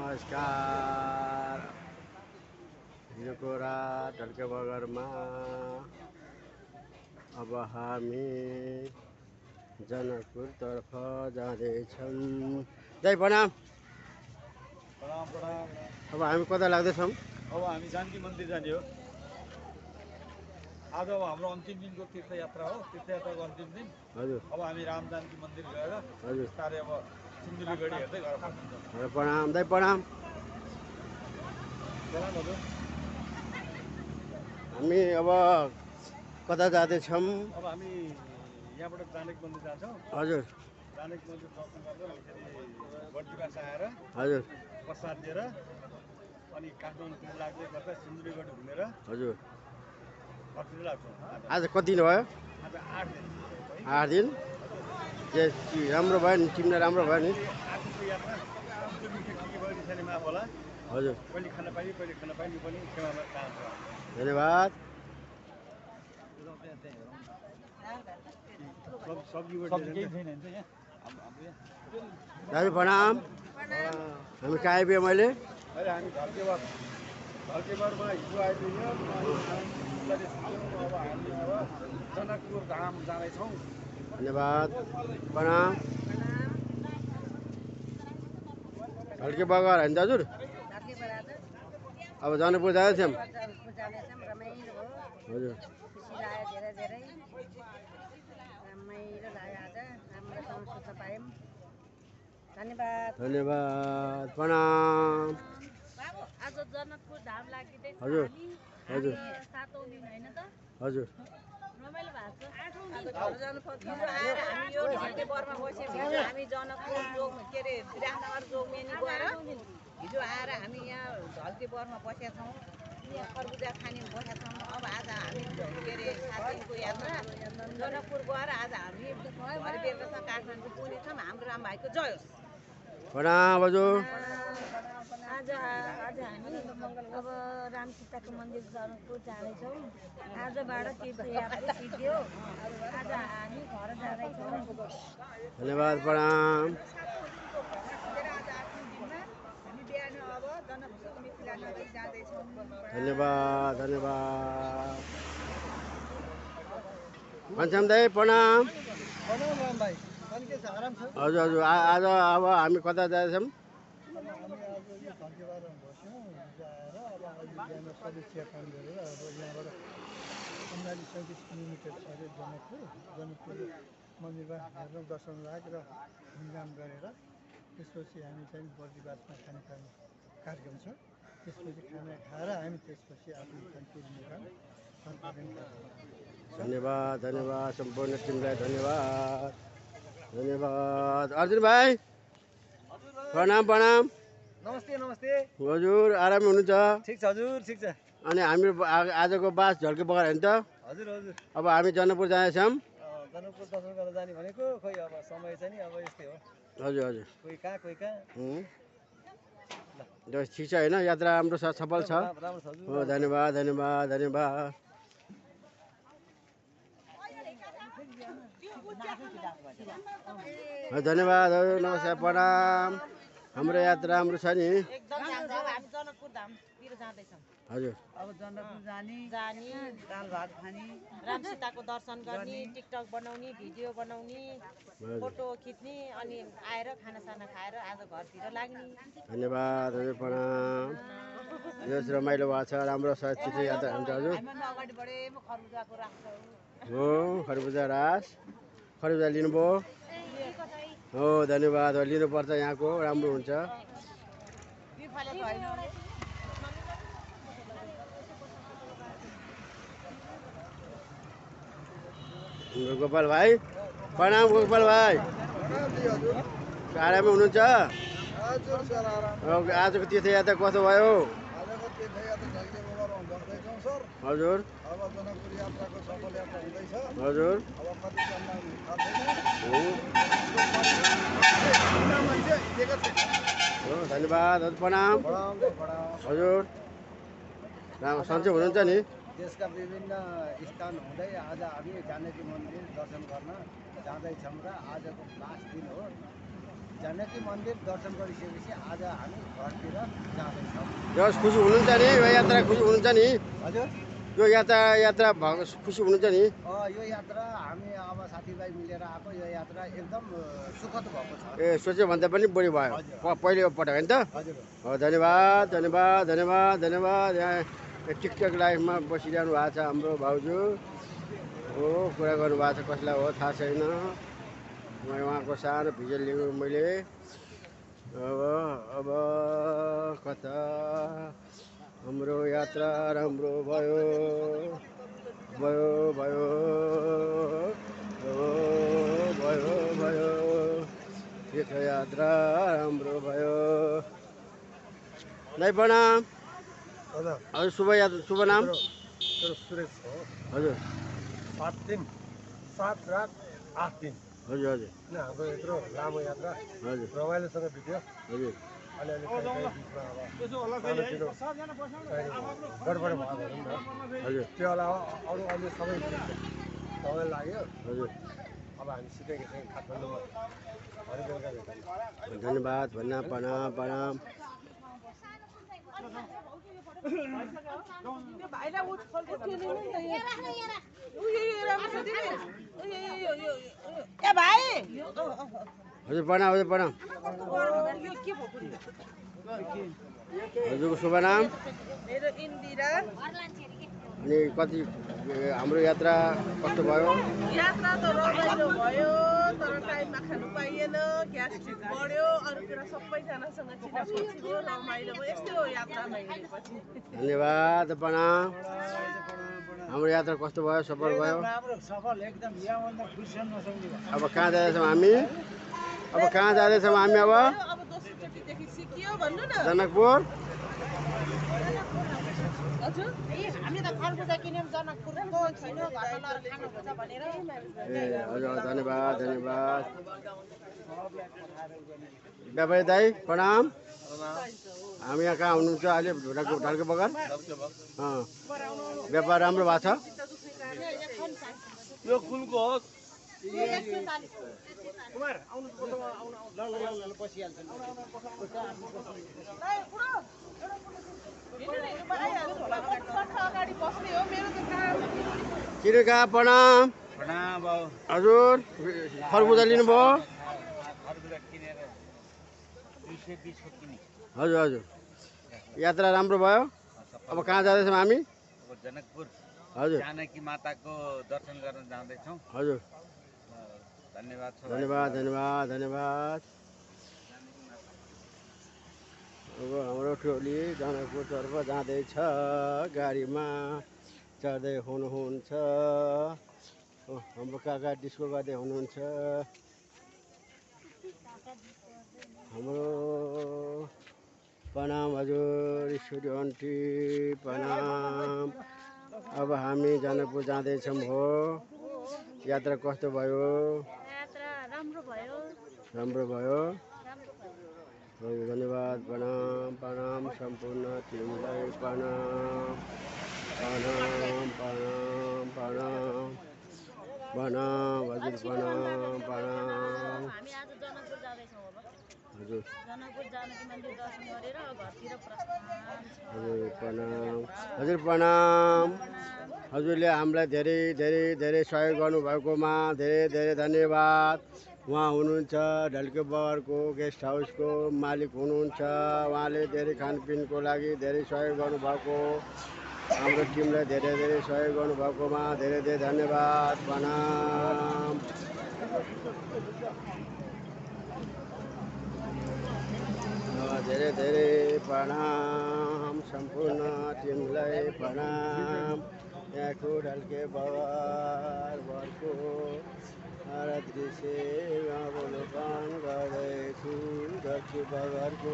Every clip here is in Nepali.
नमस्कार। हिजोको रात ढल्के बगरमा अब हामी जनकपुरतर्फ जाँदैछौँ। जय प्रणाम। प्रणाम प्रणाम। अब हामी कता लाग्दैछौँ? अब हामी जानकी मन्दिर जाने हो। आज अब हाम्रो अन्तिम दिनको तीर्थयात्रा हो। तीर्थयात्राको अन्तिम दिन। हजुर। अब हामी राम जानकी मन्दिर गएर हजुर बिस्तारै अब सिन्धुलीगढी हेर्दै घर फर्किन्छौँ। प्रणाम। जय प्रणाम। प्रणाम हजुर। हामी अब कता जाँदैछौँ? अब हामी यहाँबाट जानकी मन्दिर जान्छौँ। हजुर। जानकी मन्दिर दर्शन गरेर यसरी बर्दिवास आएर हजुर प्रसाद लिएर अनि काठमाडौँतिर लाग्दै गर्दा सिन्धुलीगढी घुमेर हजुर फर्किन लाग्छौँ। आज कति दिन भयो? आज 8 दिन। 8 दिन। राम्रो भयो नि, तिमीलाई राम्रो भयो नि। 8 दिनको यात्रा के भयो त्यसैले माफ होला। हजुर। कहिले खान पाइयो कहिले खान पाइयो पनि क्षमा चाहन्छु। धन्यवाद। दाजु प्रणाम। हामी कहाँ आइपुग्यो? मैले अहिले हामी ढल्केबारमा हिजो आइपुग्यौँ। अब हामी अब जनकपुर धाम जाँदैछौँ। धन्यवाद। प्रणाम। ढल्के बगर होइन हजुर? अब जनकपुर जाँदैछौँ। हजुर। खुसी लाग्यो, धेरै रमाइलो लाग्यो। आज राम्रोसँग सुत्न पायौँ। धन्यवाद। धन्यवाद। प्रणाम। आज जनकपुर धाम लाग्दै हजुर। हजुर। 7औं दिन होइन त? हजुर। रमाइलो भएको छ। 8औं दिन घर जानु पर्छ। आएर हामी यो ढल्केबरमा बस्यौँ। हिजो हामी जनकपुर जोग के अरे विराटनगर जोगमेनी गएर हिजो आएर हामी यहाँ ढल्केबरमा बसेका छौँ। यहाँ खरबुजा खाने बसेका छौँ। अब आज हामी के अरे 7 दिनको यात्रा जनकपुर गएर आज हामी घर बेलुकासँग काठमाडौँ पुग्नेछौँ। हाम्रो राम भाइको जय होस्। प्रणाम हजुर। आज हामी अब राम सीताको मन्दिर जनकपुर जाँदैछौँ। आजबाट तीर्थयात्रा सिद्धियो। आज हामी घर जाँदैछौँ। धन्यवाद। प्रणाम। हामी बिहान अब जनकपुर मिथिला नगरी जाँदैछौँ। धन्यवाद। धन्यवाद। घनश्याम दाइ प्रणाम। प्रणाम राम भाइ। अनि के छ, आराम छ? हजुर हजुर। आज अब हामी कता जाँदैछौँ? हामी आज यो ढल्केबारमा बस्यौँ। हिजो आएर अब अहिले बिहान सबै चियापान गरेर अब यहाँबाट 39-37 किलोमिटर छ अरे जनकपुर मन्दिरमा हेर्न दर्शन राखेर घुमघाम गरेर त्यसपछि हामी चाहिँ बर्दिवासमा खाने कार्यक्रम छ। त्यसपछि खाना खाएर हामी त्यसपछि आफ्नो पुग्ने काम धन्यवाद। धन्यवाद। सम्पूर्ण टिमलाई धन्यवाद। धन्यवाद। अर्जुन भाइ प्रणाम। प्रणाम। नमस्ते नमस्ते। हजुर आरामै हुनुहुन्छ? ठिक छ हजुर, ठिक छ। अनि हामी आजको बास ढल्के बगर होइन त? हजुर हजुर। अब हामी जनकपुर जाँदैछौँ। जनकपुर दर्शन गर्न जाने भनेको खोइ अब समय चाहिँ नि अब यस्तै हो। हजुर हजुर। कोही कहाँ कोही कहाँ। ठिक छ होइन? यात्रा राम्रो छ, सफल छ। राम्रो छ हजुर। हो धन्यवाद। धन्यवाद। धन्यवाद। धन्यवाद हजुर। नमस्कार। प्रणाम। हाम्रो यात्रा राम्रो छ नि? एकदम राम्रो। हामी जनकपुर धामतिर जाँदैछौँ। हजुर। अब जनकपुर जाने दाल भात खाने, राम सीताको दर्शन गर्ने, टिकटक बनाउने, भिडियो बनाउने, फोटो खिच्ने, अनि आएर खानासाना खाएर आज घरतिर लाग्ने। धन्यवाद हजुर। प्रणाम। यो रमाइलो भएको छ, राम्रो छ। चित्र यात्रा हुन्छ हजुर। अगाडि बढेमा खरबुजाको राख्छौँ। हो खरबुजा रास। खरबुजा लिनुभयो? हो धन्यवाद। लिनुपर्छ, यहाँको राम्रो हुन्छ। गोपाल भाइ प्रणाम। गोपाल भाइ आरामै हुनुहुन्छ? आजको तीर्थयात्रा कस्तो भयो? हजुर। हजुर। धन्यवाद हजुर। प्रणाम हजुर। सन्चै हुनुहुन्छ नि? देशका विभिन्न स्थान हुँदै आज हामी जानकी मन्दिर दर्शन गर्न जाँदैछौँ र आजको लास्ट दिन हो। जानकी मन्दिर दर्शन गरिसकेपछि आज हामी घरतिर जाँदैछौँ। जस खुसी हुनुहुन्छ नि यो यात्रा खुसी हुनुहुन्छ नि हजुर यो यात्रा भएको खुसी हुनुहुन्छ नि यो यात्रा हामी अब साथीभाइ मिलेर आएको यो यात्रा एकदम सुखद भएको छ। ए सोचे भन्दा पनि बढी भयो पहिलो पटक होइन त हजुर हो धन्यवाद धन्यवाद धन्यवाद धन्यवाद यहाँ टिकटक लाइफमा बसिरहनु भएको छ हाम्रो भाउजू हो कुरा गर्नुभएको छ कसलाई हो थाहा छैन म उहाँको सानो भिडियो लिएको मैले अब कता हाम्रो यात्रा राम्रो भयो भयो भयो भयो भयो तीर्थयात्रा राम्रो भयो दाइ प्रणाम हजुर शुभ नाम सुरेश हो हजुर 7 दिन 7 रात 8 दिन हजुर हजुर हाम्रो यत्रो लामो यात्रा हजुर रमाइलोसँग बित्यो। हजुर अलिअलि गडबड भयो भनौँ न हजुर त्यो अलावा अरू अहिले सबै समय लाग्यो। हजुर अब हामी सिधै काठमाडौँमा भरे बेलुका भेटौँ। धन्यवाद भन्न प्रणाम प्रणाम हजुर प्रणाम हजुर प्रणाम हजुरको शुभ नाम मेरो इन्दिरा अनि कति हाम्रो यात्रा कस्तो भयो यात्रा त रमाइलो भयो तर टाइममा खानु पाइएन ग्यास्ट्रिक बढ्यो अरू कुरा सबैजनासँग चिनापछि भयो रमाइलो भयो यस्तै हो यात्रामा हिँडेपछि धन्यवाद प्रणाम हाम्रो यात्रा कस्तो भयो सफल भयो राम्रो सफल एकदम यहाँभन्दा बिर्सन नसक्ने भयो। अब कहाँ जाँदैछौँ हामी अब कहाँ जाँदैछौँ हामी अब अब दोस्रो चोटिदेखि सिकियो भन्नु न जनकपुर हजुर हामी त खरबुजा किन्यौँ जनकपुरको छिनो घरमा लगेर खानुपर्छ भनेर ए हजुर धन्यवाद धन्यवाद व्यापारी दाई प्रणाम हामी यहाँ कहाँ हुनुहुन्छ अहिले ढल्के बगर व्यापार राम्रो भएको छ यो कुलको हो अगाडि बस्ने हो मेरो त काम चिरेका प्रणाम हजुर खरबुजा लिनुभयो हजुर हजुर यात्रा राम्रो भयो अब कहाँ जाँदैछौँ हामी जनकपुर हजुर जानकी माताको दर्शन गर्न जाँदैछौँ। हजुर धन्यवाद छ धन्यवाद धन्यवाद धन्यवाद अब हाम्रो टोली जनकपुरतर्फ जाँदैछ गाडीमा चढ्दै हुनुहुन्छ हाम्रो काका डिस्को गर्दै हुनुहुन्छ हाम्रो प्रणाम हजुर ईश्वरी आन्टी प्रणाम अब हामी जनकपुर जाँदैछौँ हो यात्रा कस्तो भयो यात्रा राम्रो भयो राम्रो भयो हजुर धन्यवाद प्रणाम प्रणाम सम्पूर्ण टिमलाई प्रणाम प्रणाम प्रणाम प्रणाम प्रणाम हजुर प्रणाम प्रणाम हामी आज जनकपुर जाँदैछौँ अब हजुर जनकपुर जानकी मन्दिर दर्शन गरेर घरतिर प्रस्थान हजुर प्रणाम हजुर प्रणाम हजुरले हामीलाई धेरै धेरै धेरै सहयोग गर्नुभएकोमा धेरै धेरै धन्यवाद उहाँ हुनुहुन्छ ढल्के बगरको गेस्ट हाउसको मालिक हुनुहुन्छ उहाँले धेरै खानपिनको लागि धेरै सहयोग गर्नुभएको हाम्रो टिमलाई धेरै धेरै सहयोग गर्नुभएकोमा धेरै धेरै धन्यवाद प्रणाम धेरै धेरै प्रणाम सम्पूर्ण टिमलाई प्रणाम यहाँको ढल्के बगरको दृश्य अवलोकन गर्दैछु ढल्के बगरको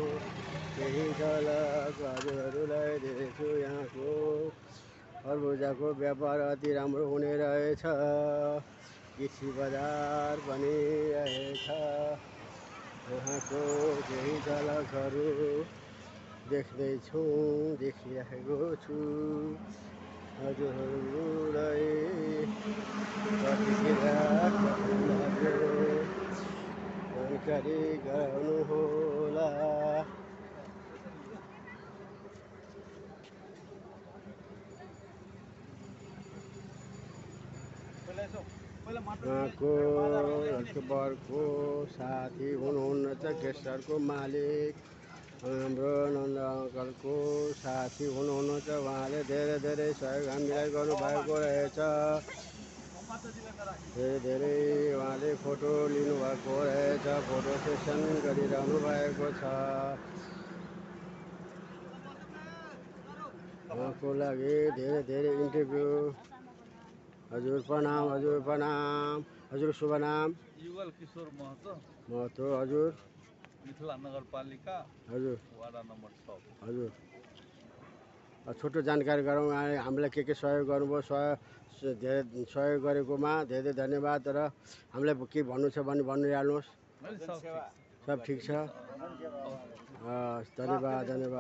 केही झलक हजुरहरूलाई दिएछु यहाँको खरबुजाको व्यापार अति राम्रो हुने रहेछ कृषि बजार बनिरहेछ यहाँको केही झलकहरू देख्दैछु देखिरहेको छु हजुरहरूलाई प्रतिक्रिया लाग्यो जानकारी गराउनुहोला। उहाँको डल्केबरको साथी हुनुहुन्न त गेस्टरको मालिक हाम्रो नन्द अङ्कलको साथी हुनुहुन्छ। उहाँले धेरै धेरै सहयोग हामीलाई गर्नुभएको रहेछ। धेरै धेरै उहाँले फोटो लिनुभएको रहेछ, फोटो सेसन गरिरहनु भएको छ। उहाँको लागि धेरै धेरै इन्टरभ्यू। हजुर प्रणाम, हजुर प्रणाम। हजुर शुभ नाम? युगल किशोर महतो, हजुर मिथिला नगरपालिका, हजुर वाडा नम्बर 6। हजुर छोटो जानकारी गरौँ, हामीलाई के सहयोग गर्नुभयो, धेरै सहयोग गरेकोमा धेरै धेरै धन्यवाद। र हामीलाई के भन्नु छ भने भनिहाल्नुहोस्। सब ठिक छ। धन्यवाद धन्यवाद।